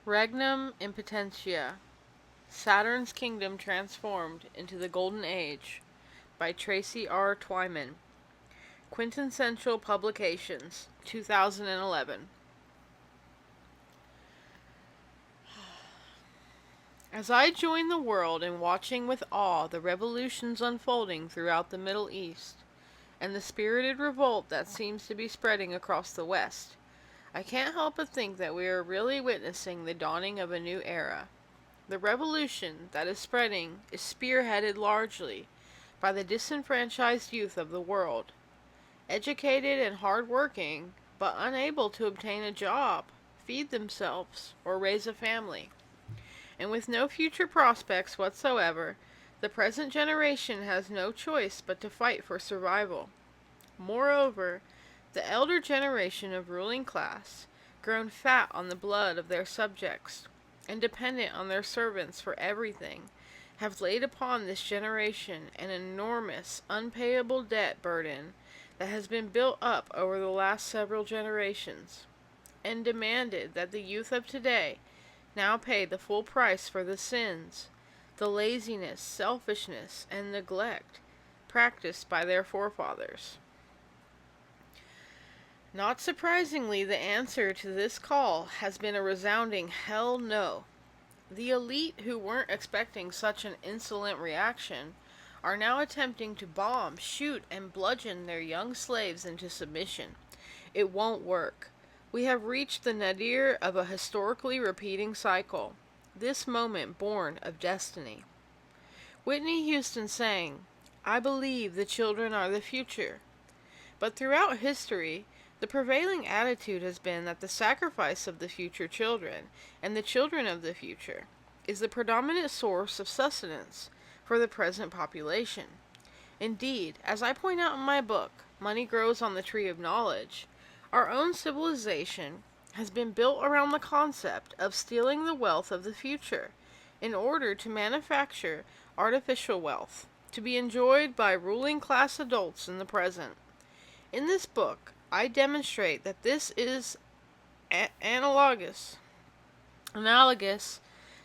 Regnum in Potentia. Saturn's Kingdom Transformed into the Golden Age by Tracy R. Twyman. Quintessential Publications, 2011. As I join the world in watching with awe the revolutions unfolding throughout the Middle East, and the spirited revolt that seems to be spreading across the West, I can't help but think that we are really witnessing the dawning of a new era. The revolution that is spreading is spearheaded largely by the disenfranchised youth of the world, educated and hard-working, but unable to obtain a job, feed themselves, or raise a family. And with no future prospects whatsoever, the present generation has no choice but to fight for survival. Moreover, the elder generation of ruling class, grown fat on the blood of their subjects, and dependent on their servants for everything, have laid upon this generation an enormous, unpayable debt burden that has been built up over the last several generations, and demanded that the youth of today now pay the full price for the sins, the laziness, selfishness, and neglect practiced by their forefathers. Not surprisingly, the answer to this call has been a resounding hell no. The elite, who weren't expecting such an insolent reaction, are now attempting to bomb, shoot, and bludgeon their young slaves into submission. It won't work. We have reached the nadir of a historically repeating cycle, this moment born of destiny. Whitney Houston sang, "I believe the children are the future." But throughout history, the prevailing attitude has been that the sacrifice of the future children, and the children of the future, is the predominant source of sustenance for the present population. Indeed, as I point out in my book, Money Grows on the Tree of Knowledge, our own civilization has been built around the concept of stealing the wealth of the future in order to manufacture artificial wealth, to be enjoyed by ruling class adults in the present. In this book, I demonstrate that this is analogous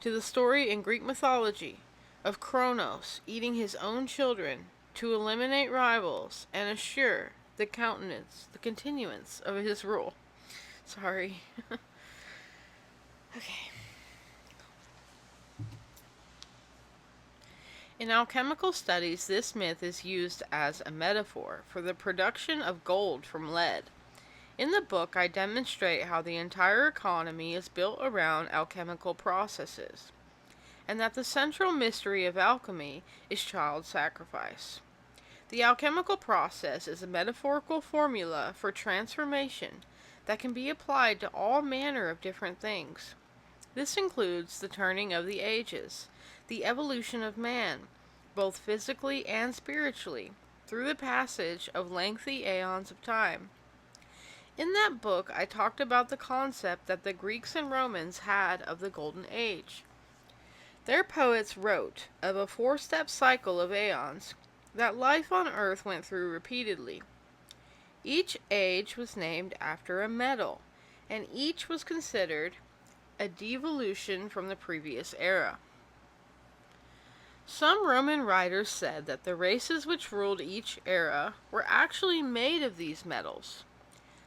to the story in Greek mythology of Kronos eating his own children to eliminate rivals and assure the continuance of his rule. Sorry. Okay. In alchemical studies, this myth is used as a metaphor for the production of gold from lead. In the book, I demonstrate how the entire economy is built around alchemical processes, and that the central mystery of alchemy is child sacrifice. The alchemical process is a metaphorical formula for transformation that can be applied to all manner of different things. This includes the turning of the ages, the evolution of man, both physically and spiritually, through the passage of lengthy aeons of time. In that book, I talked about the concept that the Greeks and Romans had of the Golden Age. Their poets wrote of a four-step cycle of aeons that life on Earth went through repeatedly. Each age was named after a metal, and each was considered a devolution from the previous era. Some Roman writers said that the races which ruled each era were actually made of these metals.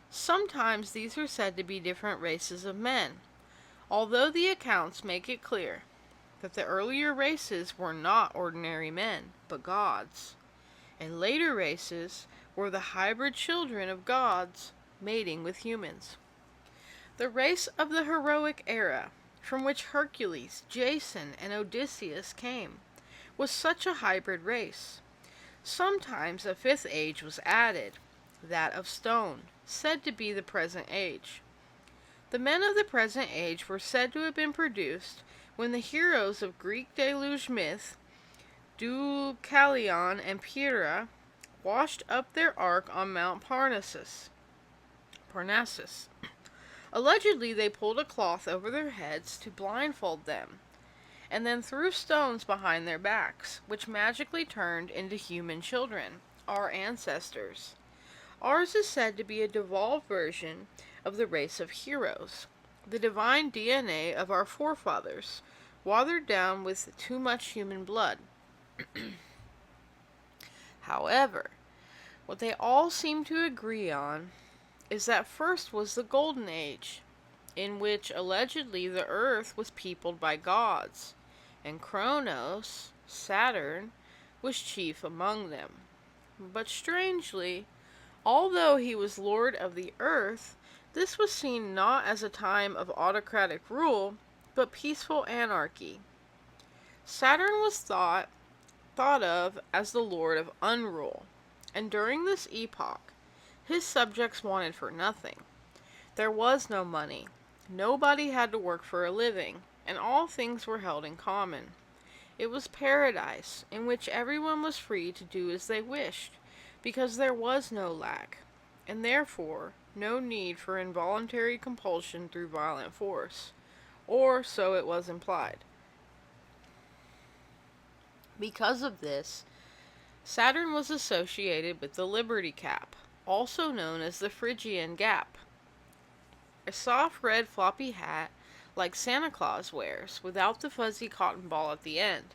Sometimes these are said to be different races of men, although the accounts make it clear that the earlier races were not ordinary men, but gods, and later races were the hybrid children of gods mating with humans. The race of the heroic era, from which Hercules, Jason, and Odysseus came, was such a hybrid race. Sometimes a fifth age was added, that of stone, said to be the present age. The men of the present age were said to have been produced when the heroes of Greek deluge myth, Deucalion and Pyrrha, washed up their ark on Mount Parnassus. Allegedly, they pulled a cloth over their heads to blindfold them, and then threw stones behind their backs, which magically turned into human children, our ancestors. Ours is said to be a devolved version of the race of heroes. the divine DNA of our forefathers, watered down with too much human blood. However, what they all seem to agree on is that first was the Golden Age, in which allegedly the earth was peopled by gods, and Kronos, Saturn, was chief among them. But strangely, although he was lord of the earth, this was seen not as a time of autocratic rule, but peaceful anarchy. Saturn was thought of as the lord of unrule, and during this epoch, his subjects wanted for nothing. There was no money, nobody had to work for a living, and all things were held in common. It was paradise, in which everyone was free to do as they wished, because there was no lack, and therefore no need for involuntary compulsion through violent force, or so it was implied. Because of this, Saturn was associated with the Liberty Cap, also known as the Phrygian Gap, a soft red floppy hat like Santa Claus wears, without the fuzzy cotton ball at the end.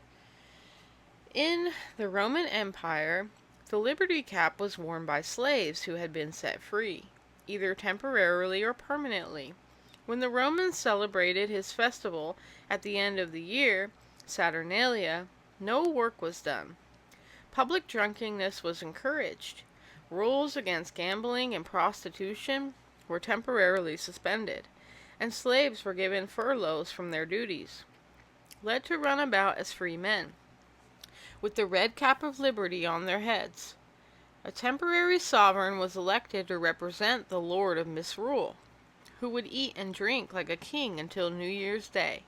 In the Roman Empire, the Liberty Cap was worn by slaves who had been set free, either temporarily or permanently. When the Romans celebrated his festival at the end of the year, Saturnalia, no work was done. Public drunkenness was encouraged. Rules against gambling and prostitution were temporarily suspended, and slaves were given furloughs from their duties, led to run about as free men, with the red cap of liberty on their heads. A temporary sovereign was elected to represent the lord of misrule, who would eat and drink like a king until New Year's Day.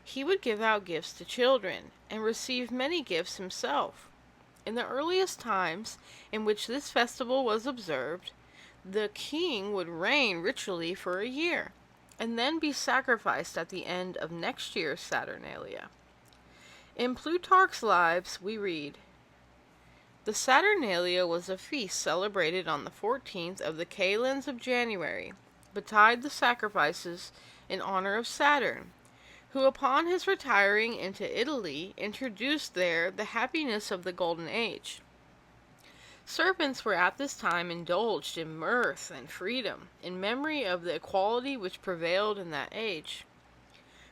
He would give out gifts to children, and receive many gifts himself. In the earliest times in which this festival was observed, the king would reign ritually for a year, and then be sacrificed at the end of next year's Saturnalia. In Plutarch's Lives we read, "The Saturnalia was a feast celebrated on the 14th of the kalends of January, betide the sacrifices in honor of Saturn, who upon his retiring into Italy introduced there the happiness of the Golden Age. Servants were at this time indulged in mirth and freedom, in memory of the equality which prevailed in that age.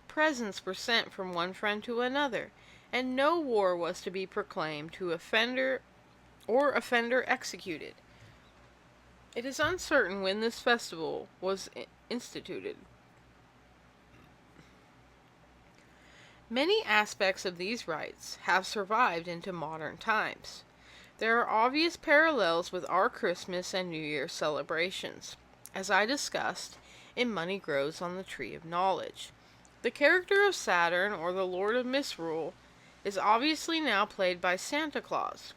Presents were sent from one friend to another, and no war was to be proclaimed to offender executed. It is uncertain when this festival was instituted." Many aspects of these rites have survived into modern times. There are obvious parallels with our Christmas and New Year celebrations, as I discussed in Money Grows on the Tree of Knowledge. The character of Saturn, or the Lord of Misrule, is obviously now played by Santa Claus.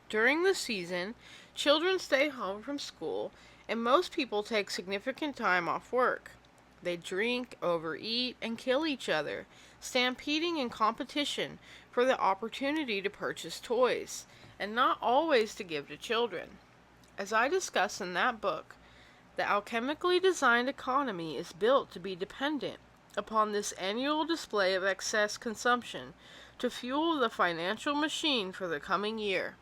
During the season, children stay home from school, and most people take significant time off work. They drink, overeat, and kill each other, stampeding in competition for the opportunity to purchase toys, and not always to give to children. As I discuss in that book, the alchemically designed economy is built to be dependent upon this annual display of excess consumption to fuel the financial machine for the coming year.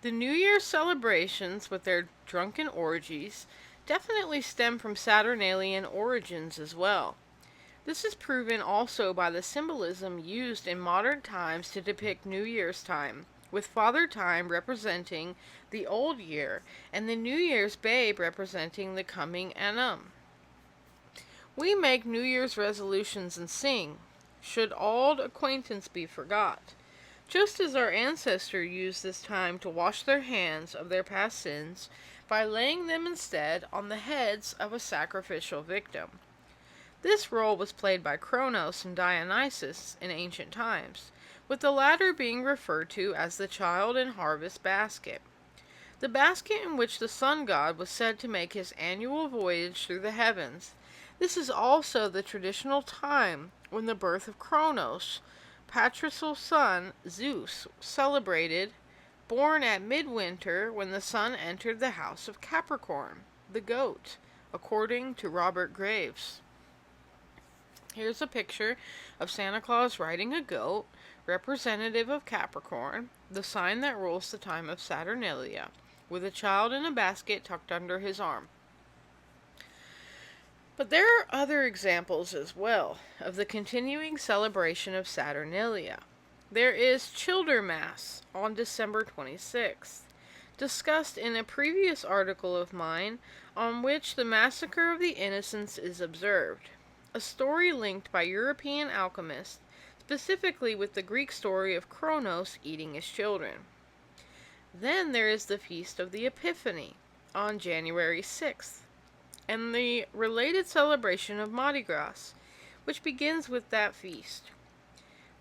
The New Year celebrations, with their drunken orgies, definitely stem from Saturnalian origins as well. This is proven also by the symbolism used in modern times to depict New Year's time, with Father Time representing the old year, and the New Year's babe representing the coming annum. We make New Year's resolutions and sing, "Should auld acquaintance be forgot," just as our ancestors used this time to wash their hands of their past sins by laying them instead on the heads of a sacrificial victim. This role was played by Kronos and Dionysus in ancient times, with the latter being referred to as the child and harvest basket. The basket in which the sun god was said to make his annual voyage through the heavens. This is also the traditional time when the birth of Kronos, patriarchal son Zeus, celebrated born at midwinter when the sun entered the house of Capricorn, the goat, according to Robert Graves. Here's a picture of Santa Claus riding a goat, representative of Capricorn, the sign that rules the time of Saturnalia, with a child in a basket tucked under his arm. But there are other examples as well of the continuing celebration of Saturnalia. There is Childermas on December 26th, discussed in a previous article of mine on which the massacre of the innocents is observed, a story linked by European alchemists, specifically with the Greek story of Kronos eating his children. Then there is the Feast of the Epiphany on January 6th, and the related celebration of Mardi Gras, which begins with that feast.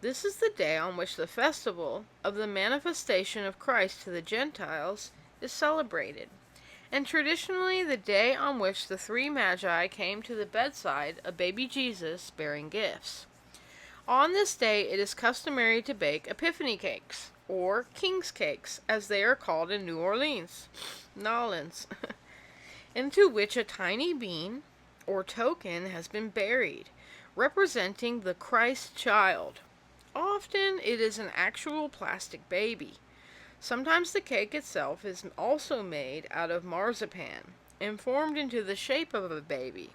This is the day on which the festival of the manifestation of Christ to the Gentiles is celebrated, and traditionally the day on which the three magi came to the bedside of baby Jesus bearing gifts. On this day it is customary to bake epiphany cakes, or king's cakes, as they are called in New Orleans, into which a tiny bean, or token, has been buried, representing the Christ child. Often it is an actual plastic baby. Sometimes the cake itself is also made out of marzipan and formed into the shape of a baby.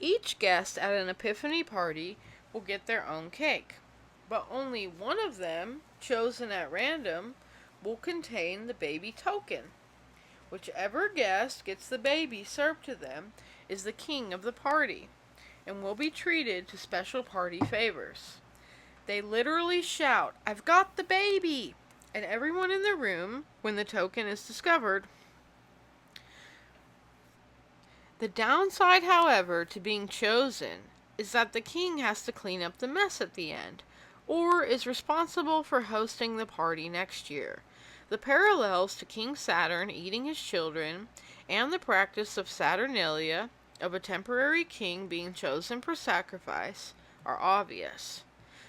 Each guest at an epiphany party will get their own cake, but only one of them, chosen at random, will contain the baby token. Whichever guest gets the baby served to them is the king of the party, and will be treated to special party favors. They literally shout, "I've got the baby!" and everyone in the room when the token is discovered. The downside, however, to being chosen is that the king has to clean up the mess at the end, or is responsible for hosting the party next year. The parallels to King Saturn eating his children and the practice of Saturnalia, of a temporary king being chosen for sacrifice, are obvious.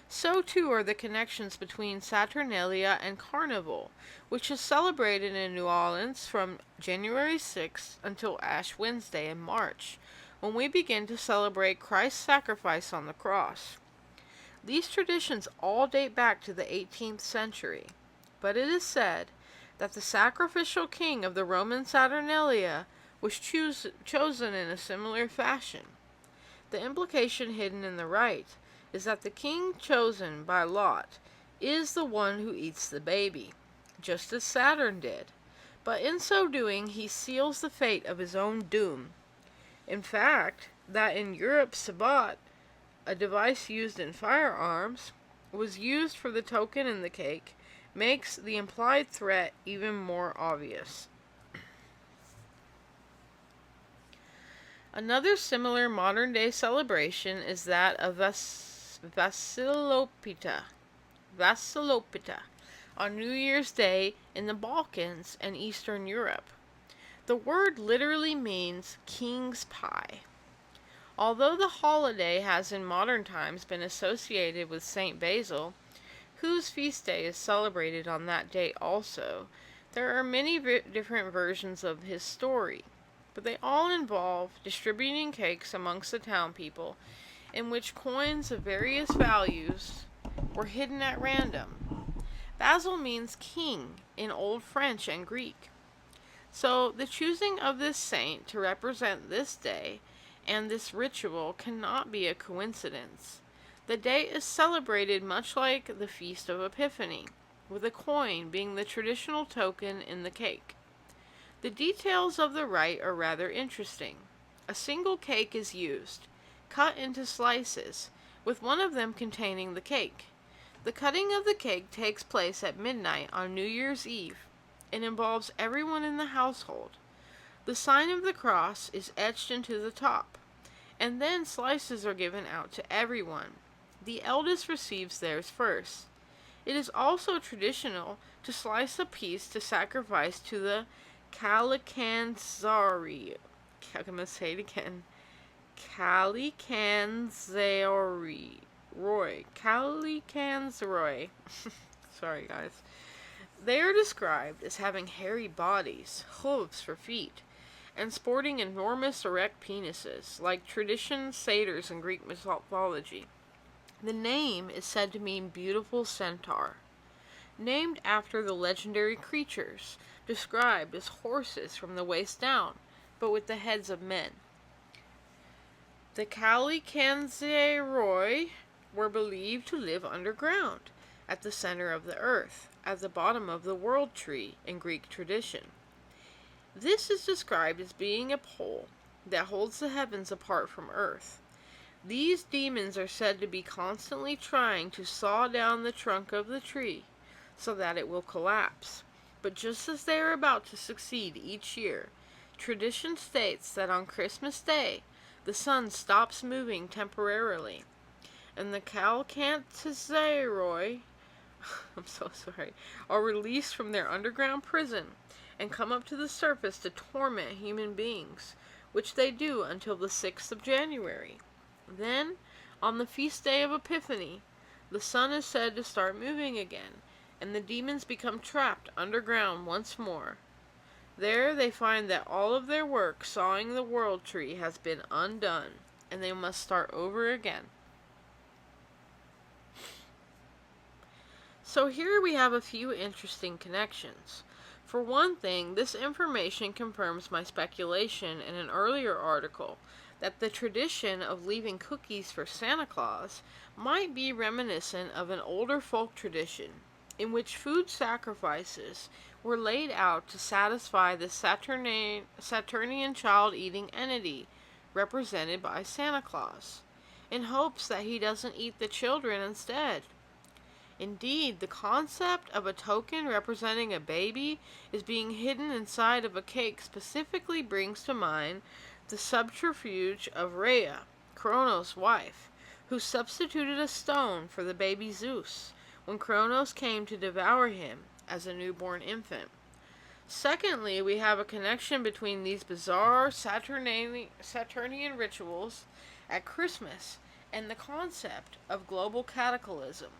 So too are the connections between Saturnalia and Carnival, which is celebrated in New Orleans from January 6th until Ash Wednesday in March, when we begin to celebrate Christ's sacrifice on the cross. These traditions all date back to the 18th century, but it is said that the sacrificial king of the Roman Saturnalia was chosen in a similar fashion. The implication hidden in the rite is that the king chosen by lot is the one who eats the baby, just as Saturn did, but in so doing he seals the fate of his own doom. In fact, that in Europe sabot, a device used in firearms, was used for the token in the cake, makes the implied threat even more obvious. Another similar modern-day celebration is that of Vassilopita on New Year's Day in the Balkans and Eastern Europe. The word literally means king's pie. Although the holiday has in modern times been associated with Saint Basil, whose feast day is celebrated on that date also, there are many different versions of his story, but they all involve distributing cakes amongst the town people, in which coins of various values were hidden at random. Basil means king in Old French and Greek. So the choosing of this saint to represent this day and this ritual cannot be a coincidence. The day is celebrated much like the Feast of Epiphany, with a coin being the traditional token in the cake. The details of the rite are rather interesting. A single cake is used, cut into slices, with one of them containing the cake. The cutting of the cake takes place at midnight on New Year's Eve and involves everyone in the household. The sign of the cross is etched into the top, and then slices are given out to everyone. The eldest receives theirs first. It is also traditional to slice a piece to sacrifice to the Calicanzari. I'm going to say it again. Calicanzaroi. Sorry, guys. They are described as having hairy bodies, hooves for feet, and sporting enormous erect penises, like tradition satyrs in Greek mythology. The name is said to mean beautiful centaur, named after the legendary creatures, described as horses from the waist down, but with the heads of men. The Calicanzeroi were believed to live underground, at the center of the earth, at the bottom of the world tree in Greek tradition. This is described as being a pole that holds the heavens apart from earth. These demons are said to be constantly trying to saw down the trunk of the tree so that it will collapse. But just as they are about to succeed each year, tradition states that on Christmas Day, the sun stops moving temporarily, and the Calcantzeroi, I'm so sorry, are released from their underground prison and come up to the surface to torment human beings, which they do until the 6th of January. Then, on the feast day of Epiphany, the sun is said to start moving again, and the demons become trapped underground once more. There they find that all of their work sawing the world tree has been undone, and they must start over again. So here we have a few interesting connections. For one thing, this information confirms my speculation in an earlier article that the tradition of leaving cookies for Santa Claus might be reminiscent of an older folk tradition in which food sacrifices were laid out to satisfy the Saturnian child-eating entity represented by Santa Claus, in hopes that he doesn't eat the children instead. Indeed, the concept of a token representing a baby is being hidden inside of a cake specifically brings to mind the subterfuge of Rhea, Kronos' wife, who substituted a stone for the baby Zeus when Kronos came to devour him as a newborn infant. Secondly, we have a connection between these bizarre Saturnian rituals at Christmas and the concept of global cataclysm,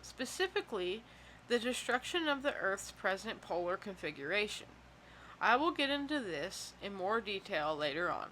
specifically the destruction of the Earth's present polar configuration. I will get into this in more detail later on.